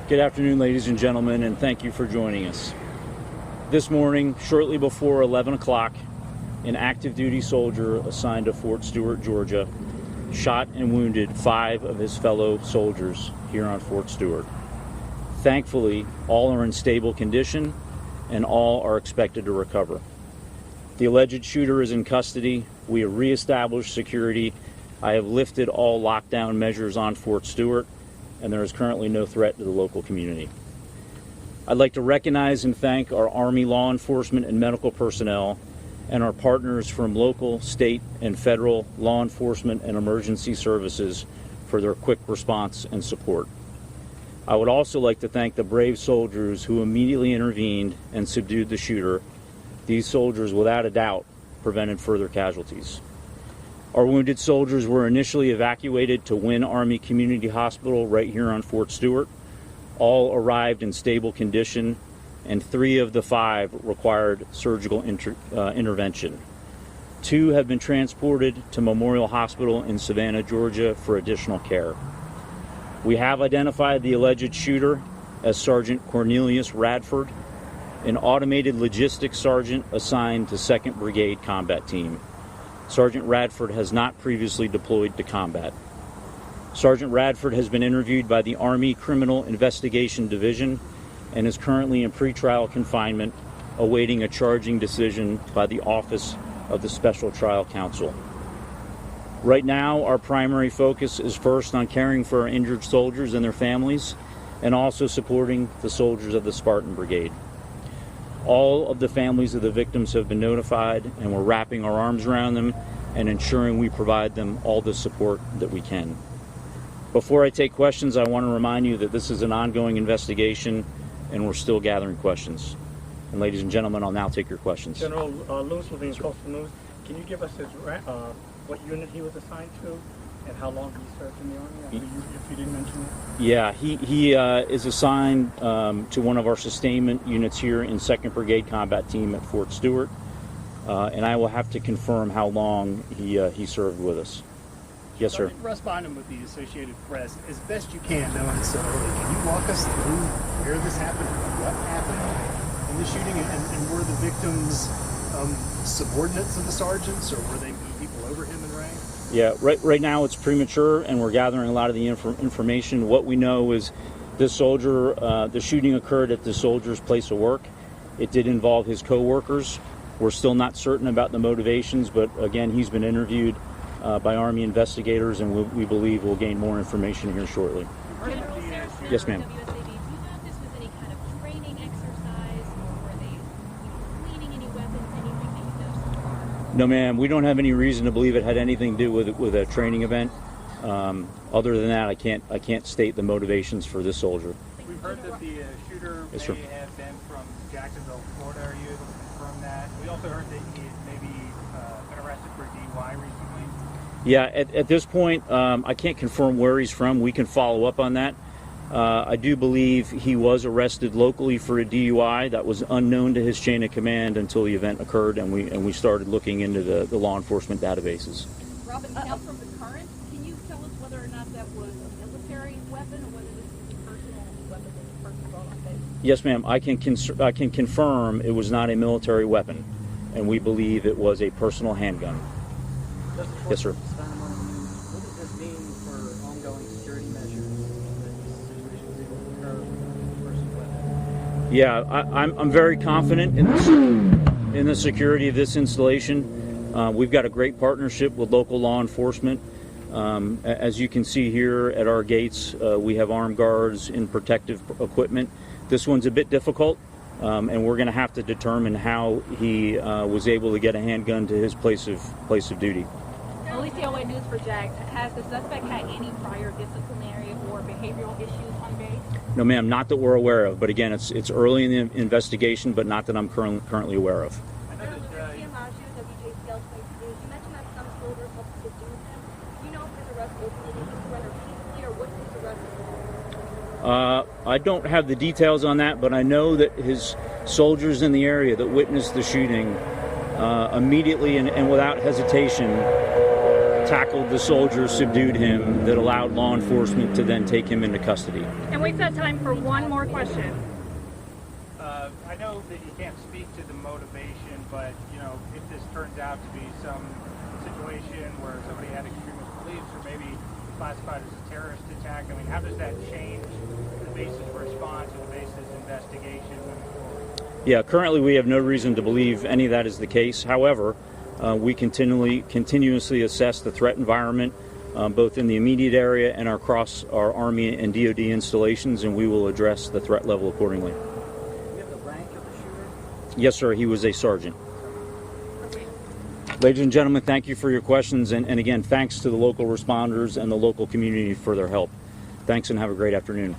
Good afternoon, ladies and gentlemen, and thank you for joining us. This morning, shortly before 11 o'clock, an active duty soldier assigned to Fort Stewart, Georgia, shot and wounded 5 of his fellow soldiers here on Fort Stewart. Thankfully, all are in stable condition and all are expected to recover. The alleged shooter is in custody. We have reestablished security. I have lifted all lockdown measures on Fort Stewart, and there is currently no threat to the local community. I'd like to recognize and thank our Army law enforcement and medical personnel and our partners from local, state, and federal law enforcement and emergency services for their quick response and support. I would also like to thank the brave soldiers who immediately intervened and subdued the shooter. These soldiers, without a doubt, prevented further casualties. Our wounded soldiers were initially evacuated to Wynn Army Community Hospital right here on Fort Stewart. All arrived in stable condition, and 3 of the 5 required surgical intervention. 2 have been transported to Memorial Hospital in Savannah, Georgia for additional care. We have identified the alleged shooter as Sergeant Cornelius Radford, an automated logistics sergeant assigned to 2nd Brigade Combat Team. Sergeant Radford has not previously deployed to combat. Sergeant Radford has been interviewed by the Army Criminal Investigation Division and is currently in pretrial confinement, awaiting a charging decision by the Office of the Special Trial Counsel. Right now, our primary focus is first on caring for our injured soldiers and their families, and also supporting the soldiers of the Spartan Brigade. All of the families of the victims have been notified, and we're wrapping our arms around them and ensuring we provide them all the support that we can. Before I take questions, I want to remind you that this is an ongoing investigation and we're still gathering questions. And ladies and gentlemen, I'll now take your questions. General Lewis will be in Coastal News. Can you give us his what unit he was assigned to and how long he served in the Army, if you didn't mention it? Yeah, he is assigned to one of our sustainment units here in 2nd Brigade Combat Team at Fort Stewart, and I will have to confirm how long he served with us. Yes, sir. Russ Bynum with the Associated Press. As best you can, knowing so early, can you walk us through where this happened, what happened in the shooting, and were the victims subordinates of the sergeants, or were they people over him in rank? Yeah, right now it's premature, and we're gathering a lot of the information. What we know is this soldier, the shooting occurred at the soldier's place of work. It did involve his co-workers. We're still not certain about the motivations, but again, he's been interviewed by Army investigators, and we believe we'll gain more information here shortly. General, yes, ma'am. Do you know if this was any kind of training exercise, or were they cleaning any weapons, anything that you know so far? No, ma'am. We don't have any reason to believe it had anything to do with a training event. Other than that, I can't state the motivations for this soldier. We've heard that the shooter may have been from Jacksonville, Florida. Are you able to confirm that? We also heard that he had maybe been arrested for DUI recently. Yeah, at this point, I can't confirm where he's from. We can follow up on that. I do believe he was arrested locally for a DUI. That was unknown to his chain of command until the event occurred, and we started looking into the law enforcement databases. Robin, now from the current, can you tell us whether or not that was a military weapon, or whether this is a personal weapon that the person brought on base? Yes, ma'am. I can confirm it was not a military weapon, and we believe it was a personal handgun. Yes, sir. What does this mean for ongoing security measures that situations occur versus weapons? Yeah, I'm very confident in the security of this installation. We've got a great partnership with local law enforcement. As you can see here at our gates, we have armed guards in protective equipment. This one's a bit difficult, and we're going to have to determine how he was able to get a handgun to his place of duty. Alicia Way News for Jax. Has the suspect had any prior disciplinary or behavioral issues on base? No, ma'am, not that we're aware of. But again, it's early in the investigation, but not that I'm currently aware of. You mentioned that some soldiers helped to subdue him. Do you know if his arrest ultimately surrendered peacefully, or what his arrest was? I don't have the details on that, but I know that his soldiers in the area that witnessed the shooting immediately and without hesitation tackled the soldier, subdued him, that allowed law enforcement to then take him into custody. And we've got time for one more question. I know that you can't speak to the motivation, but you know, if this turns out to be some situation where somebody had extremist beliefs or maybe classified as a terrorist attack, I mean, how does that change the basis of response or the basis of investigation moving forward? Yeah, currently we have no reason to believe any of that is the case. However, we continuously assess the threat environment, both in the immediate area and across our Army and DoD installations, and we will address the threat level accordingly. Yes, sir. He was a sergeant. Ladies and gentlemen, thank you for your questions. And again, thanks to the local responders and the local community for their help. Thanks and have a great afternoon.